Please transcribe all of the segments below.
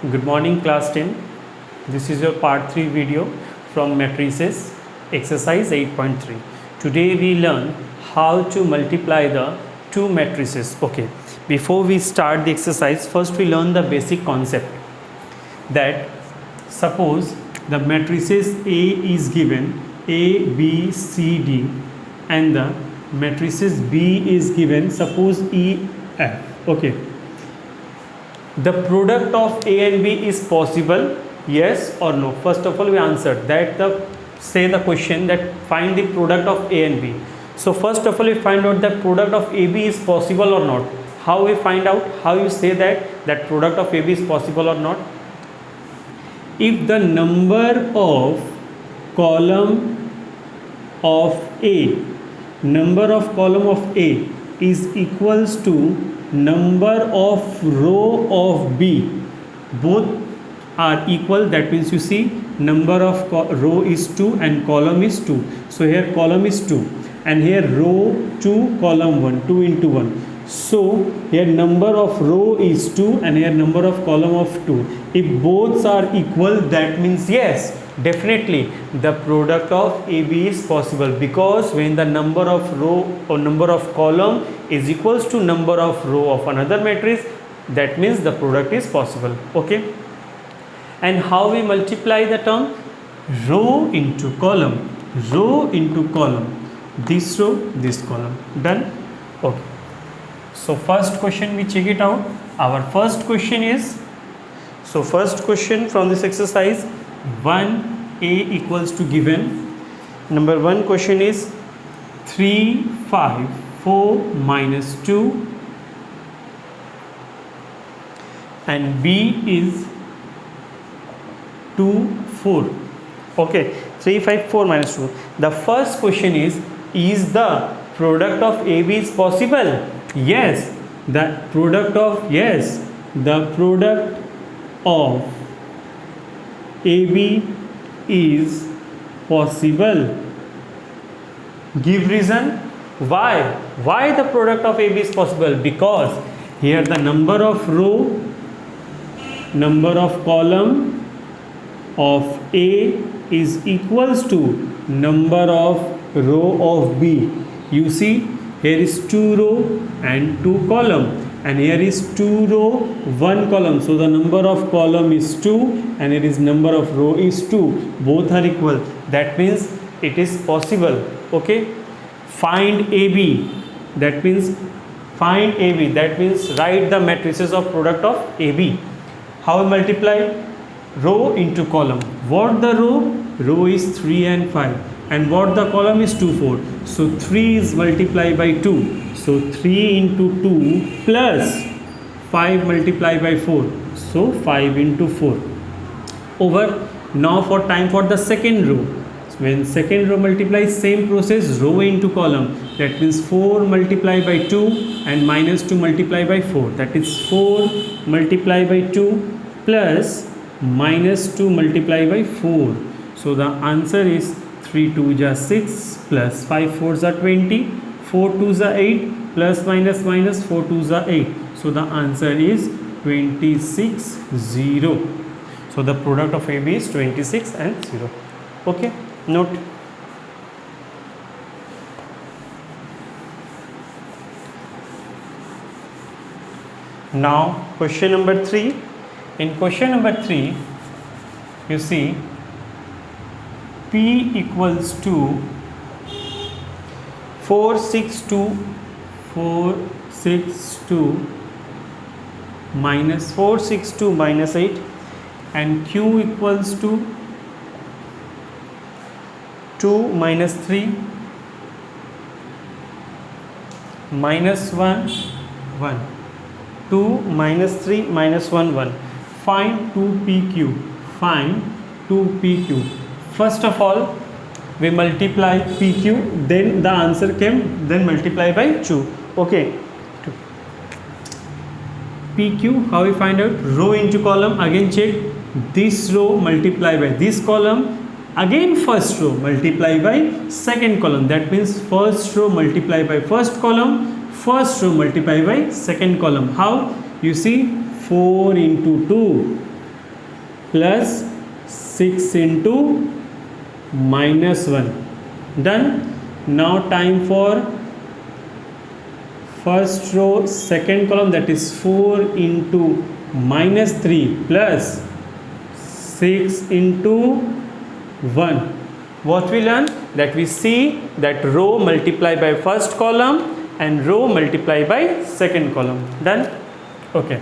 Good morning class 10. This is your part 3 video from matrices exercise 8.3. Today we learn how to multiply the two matrices. Okay, before we start the exercise, first we learn the basic concept that suppose the matrices A is given A, B, C, D and the matrices B is given suppose E, F. Okay. The product of A and B is possible, yes or no? First of all, we answered that the question that find the product of A and B. So first of all, we find out that product of AB is possible or not. How we find out? How you say that product of AB is possible or not? If the number of column of A is equals to number of row of B, both are equal, that means you see number of row is 2 and column is 2. So here column is 2 and here row 2 column 1, 2 into 1. So here number of row is 2 and here number of column of 2. If both are equal, that means yes, definitely the product of AB is possible, because when the number of row or number of column is equals to number of row of another matrix, that means the product is possible. Okay, and how we multiply the term? Row into column, this row, this column. Done. Okay, so first question we check it out. Our first question is, so first question from this exercise, 1A equals to given. Number 1 question is 3, 5, 4 minus 2 and B is 2, 4. Okay, 3, 5, 4 minus 2. The first question is the product of AB is possible? Yes, the product of AB is possible. Give reason. Why the product of AB is possible? Because here the number of row, number of column of A is equals to number of row of B. You see here is 2 row and 2 column, and here is 2 row 1 column, so the number of column is 2 and it is number of row is 2, both are equal, that means it is possible. Okay, find AB, that means write the matrices of product of AB. How we multiply? Row into column. What the row is 3 and 5 and what the column is 2, 4. So 3 is multiplied by 2. So 3 into 2 plus 5 multiplied by 4. So 5 into 4. Over. Now for time for the second row. When second row multiplies, same process, row into column. That means 4 multiplied by 2 and minus 2 multiplied by 4. That is 4 multiplied by 2 plus minus 2 multiplied by 4. So the answer is 3 2s are 6 plus 5 4s are 20, 4 2s are 8 plus minus 4 2s are 8. So the answer is 26 0. So the product of AB is 26 and 0. Okay, note. Now question number 3. In question number 3, you see P equals to 462 minus 8 and Q equals to 2 minus 3 minus 1 1, 2 minus 3 minus 1 1. Find 2PQ. First of all, we multiply PQ, then the answer came, then multiply by 2. Okay, PQ, how we find out? Row into column. Again check, this row multiply by this column, again first row multiply by second column. That means first row multiply by first column, multiply by second column. How? You see 4 into 2 plus 6 into minus 1. Done. Now time for first row second column, that is 4 into minus 3 plus 6 into 1. What we learn? That we see that row multiply by first column and row multiply by second column. Done. Okay.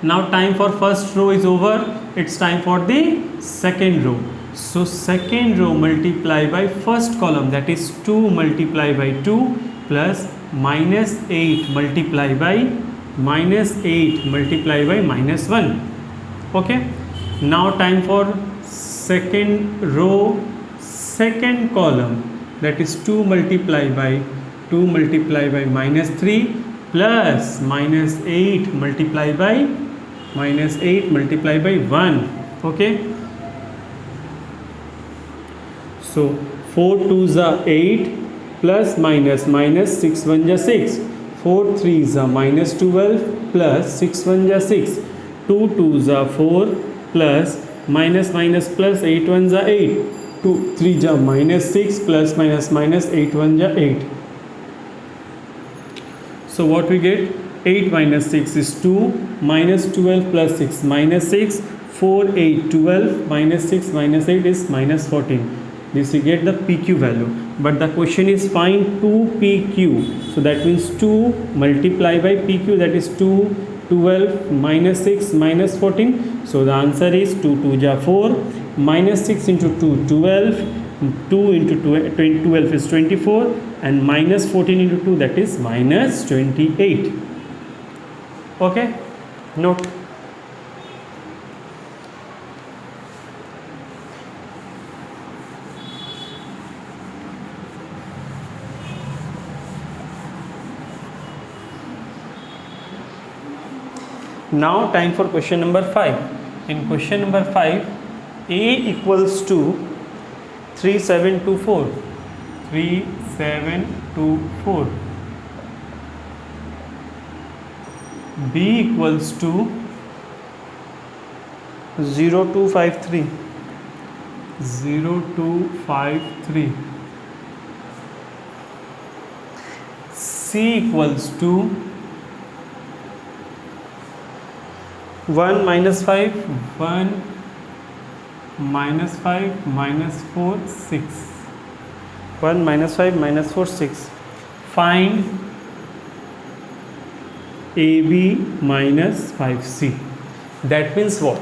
Now time for first row is over. It's time for the second row. So second row multiply by first column, that is 2 multiply by 2 plus minus 8 multiply by minus 8 multiply by minus 1. Okay. Now time for second row second column, that is 2 multiply by minus 3 plus minus 8 multiply by 1. Okay. So 4 2s are 8 plus minus 6 1s are 6. 4 3s are minus 12 plus 6 1s are 6. 2 2s are 4 plus minus plus 8 1s are 8. 2 3s are minus 6 plus minus 8 1s are 8. So what we get? 8 minus 6 is 2, minus 12 plus 6 minus 6, 4 8 12 minus 6 minus 8 is minus 14. This we get the PQ value, but the question is find 2PQ. So that means 2 multiply by PQ, that is 2 12 minus 6 minus 14. So the answer is 2 2 ja 4, minus 6 into 2 12, 2 into 12 is 24, and minus 14 into 2, that is minus 28. Okay, note. Now time for question number 5. In question number 5, A equals to 3724. 3724. B equals to 0253. 0253. C equals to 1 minus 5, 1 minus 5 minus 4, 6. 1 minus 5 minus 4, 6. Find AB minus 5C. That means what?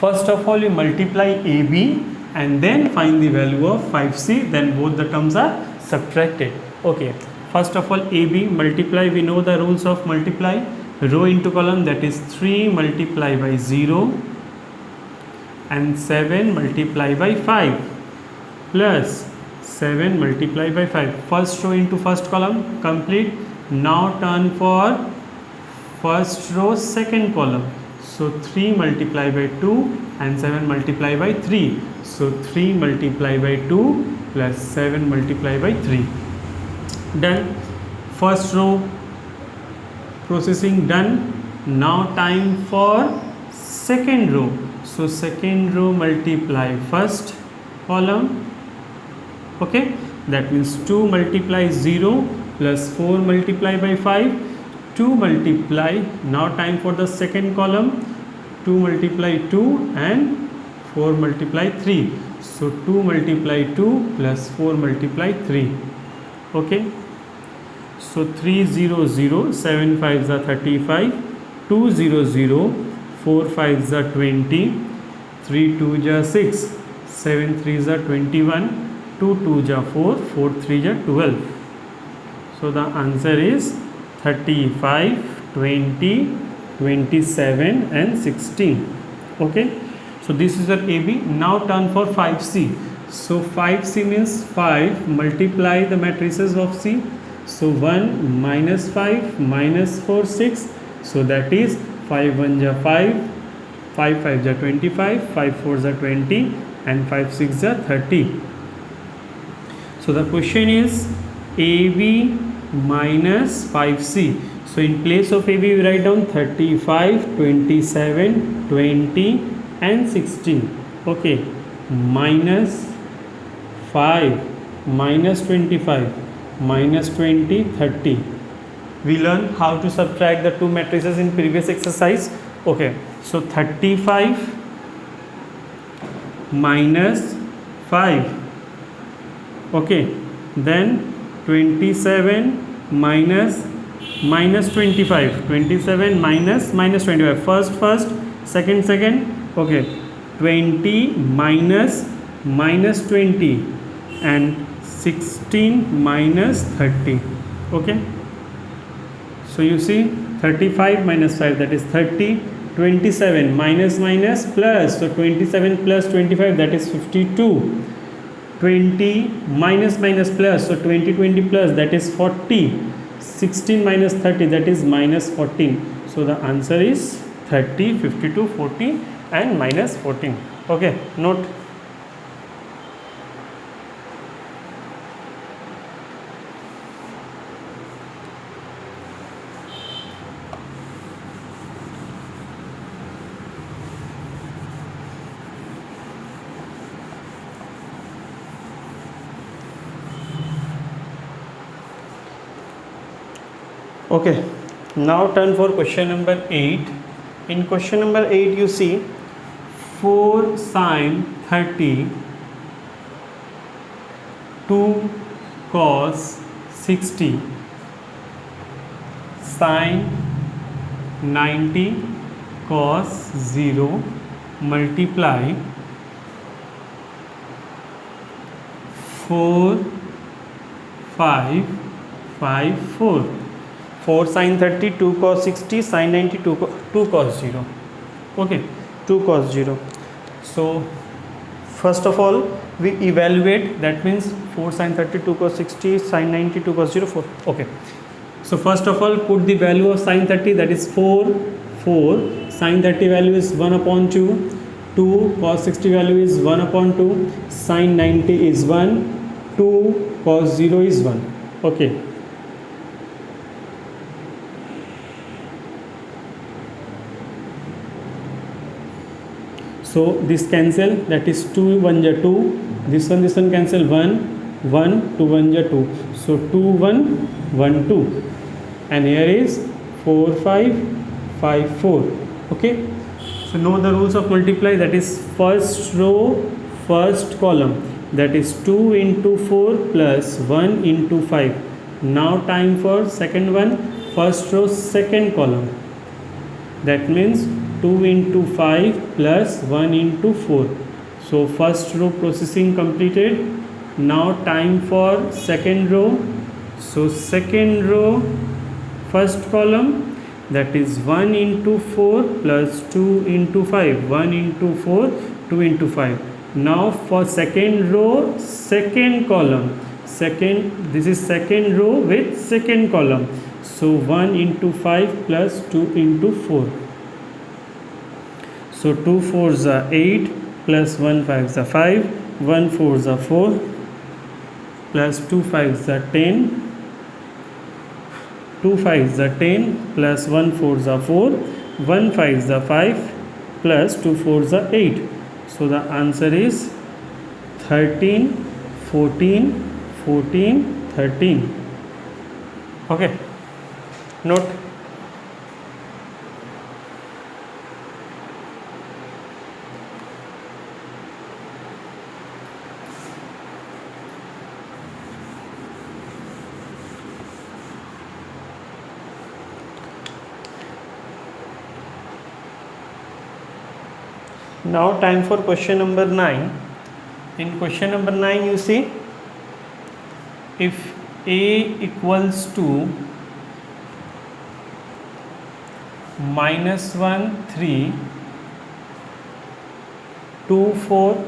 First of all, you multiply AB and then find the value of 5C, then both the terms are subtracted. Okay. First of all, AB multiply, we know the rules of multiply. Row into column, that is 3 multiply by 0 and 7 multiply by 5 plus 7 multiply by 5. First row into first column, complete. Now turn for first row second column. So 3 multiply by 2 and 7 multiply by 3. So 3 multiply by 2 plus 7 multiply by 3. Done. First row processing done. Now time for second row. So second row multiply first column. Okay, that means 2 multiply 0 plus 4 multiply by 5. 2 multiply, now time for the second column. 2 multiply 2 and 4 multiply 3. So 2 multiply 2 plus 4 multiply 3. Okay. So 300, 7 5s are 35, 200, 4 5s are 20, 3 2s are 6, 7 3s are 21, 2 2s are 4, 4 3s are 12. So the answer is 35, 20, 27 and 16. Okay. So this is our AB. Now turn for 5C. So 5C means 5 multiply the matrices of C. So 1 minus 5 minus 4 6. So that is 5 1s are 5, 5 5s are 25, 5 4s are 20 and 5 6s are 30. So the question is AB minus 5C. So in place of AB we write down 35, 27, 20 and 16. Okay, minus 5, minus 25, minus 20, 30. We learn how to subtract the two matrices in previous exercise. Okay, so 35 minus 5. Okay, then 27 minus 25, 27 minus 25, first, second, okay, 20 minus 20 and 16 minus 30. Okay, so you see 35 minus 5, that is 30, 27 minus plus, so 27 plus 25, that is 52, 20 minus plus, so 20 plus, that is 40, 16 minus 30, that is minus 14. So the answer is 30, 52, 40 and minus 14. Okay, note. Okay, now turn for question number 8. In question number 8 you see 4 sine 30, 2 cos 60, sine 90, cos 0 multiply 4, 5, 5, 4. 4 sin 30, 2 cos 60, sin 90, 2 cos 0. Okay, 2 cos 0. So first of all we evaluate, that means 4 sin 30, 2 cos 60, sin 90, 2 cos 0, 4. Okay, so first of all put the value of sin 30, that is 4, sin 30 value is 1 upon 2, 2 cos 60 value is 1 upon 2, sin 90 is 1, 2 cos 0 is 1. Okay, so this cancel, that is 2 1 ja 2, this one cancel, 1 1, 2 1 ja 2, so 2 1 1 2, and here is 4 5 5 4. Okay, so know the rules of multiply, that is first row first column, that is 2 into 4 plus 1 into 5. Now time for second one, first row second column, that means 2 into 5 plus 1 into 4. So first row processing completed. Now time for second row. So second row first column, that is 1 into 4 plus 2 into 5, 1 into 4, 2 into 5. Now for second row second column, this is second row with second column, so 1 into 5 plus 2 into 4. So 2 4s are 8 plus 1 5s are 5, 1 4s are 4 plus 2 5s are 10, 2 5s are 10 plus 1 4s are 4, 1 5s are 5 plus 2 4s are 8. So the answer is 13, 14, 14, 13. Okay, note. Now time for question number 9. In question number 9 you see, if A equals to minus 1 3 2 4,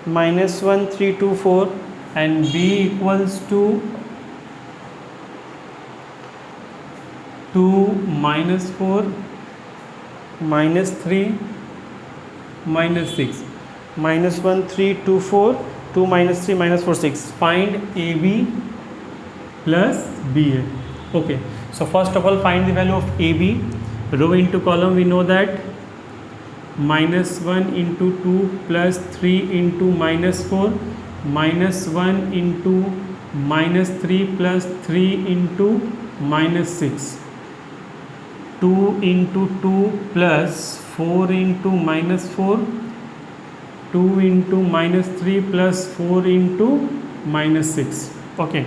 minus 1 3 2 4, and B equals to 2 minus 4 minus 3 minus 6, minus 1 3 2 4, 2 minus 3 minus 4 6. Find AB plus BA. Okay, so first of all find the value of AB. Row into column, we know that minus 1 into 2 plus 3 into minus 4 minus 1 into minus 3 plus 3 into minus 6 2 into 2 plus 4 into minus 4 2 into minus 3 plus 4 into minus 6. Okay,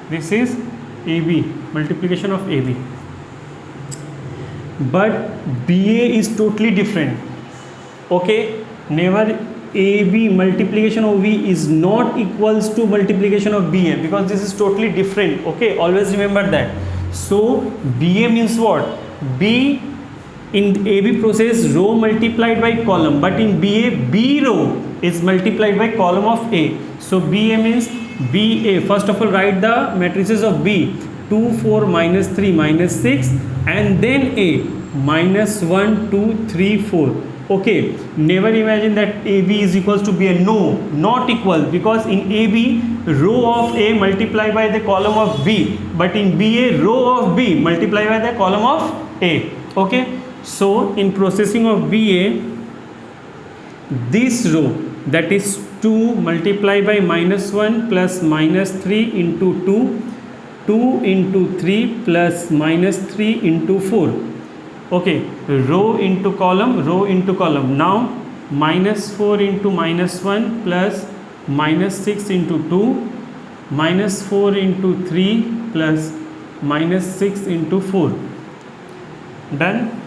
this is AB, multiplication of AB. But BA is totally different. Okay, never AB multiplication of B is not equals to multiplication of BA, because this is totally different. Okay, always remember that. So BA means what? B in AB process, row multiplied by column, but in BA, B row is multiplied by column of A. So BA means BA. First of all, write the matrices of B: 2, 4, minus 3, minus 6, and then A: minus 1, 2, 3, 4. Okay, never imagine that AB is equals to BA. No, not equal, because in AB, row of A multiplied by the column of B, but in BA, row of B multiplied by the column of A. Okay, so in processing of BA, this row, that is 2 multiplied by minus 1 plus minus 3 into 2, 2 into 3 plus minus 3 into 4. Okay, row into column, row into column. Now minus 4 into minus 1 plus minus 6 into 2 minus 4 into 3 plus minus 6 into 4. Done?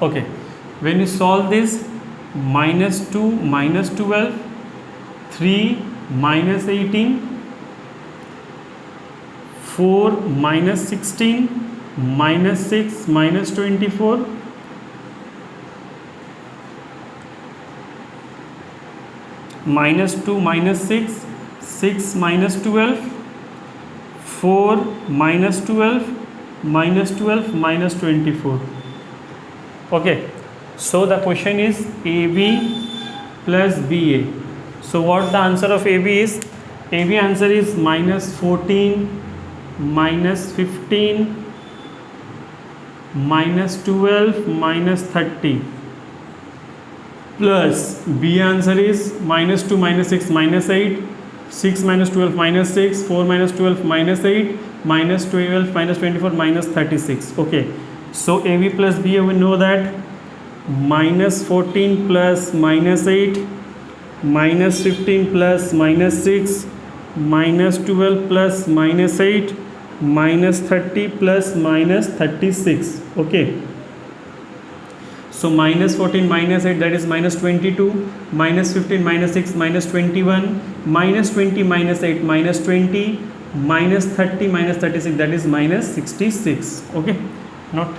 Okay, when you solve this, minus 2 minus 12, 3 minus 18, 4 minus 16, minus 6 minus 24, minus 2 minus 6, 6 minus 12, 4 minus 12, minus 12 minus 24. Okay, so the question is AB plus BA. So what the answer of AB is? AB answer is minus 14, minus 15, minus 12, minus 30, plus B answer is minus 2 minus 6 minus 8, 6 minus 12 minus 6, 4 minus 12 minus 8, minus 12 minus 24 minus 36. Okay, so AB plus BA, we know that minus 14 plus minus 8, minus 15 plus minus 6, minus 12 plus minus 8, minus 30 plus minus 36. Okay, so minus 14 minus 8, that is minus 22, minus 15 minus 6 minus 21, minus 20 minus 8 minus 20, minus 30 minus 36, that is minus 66. Okay, not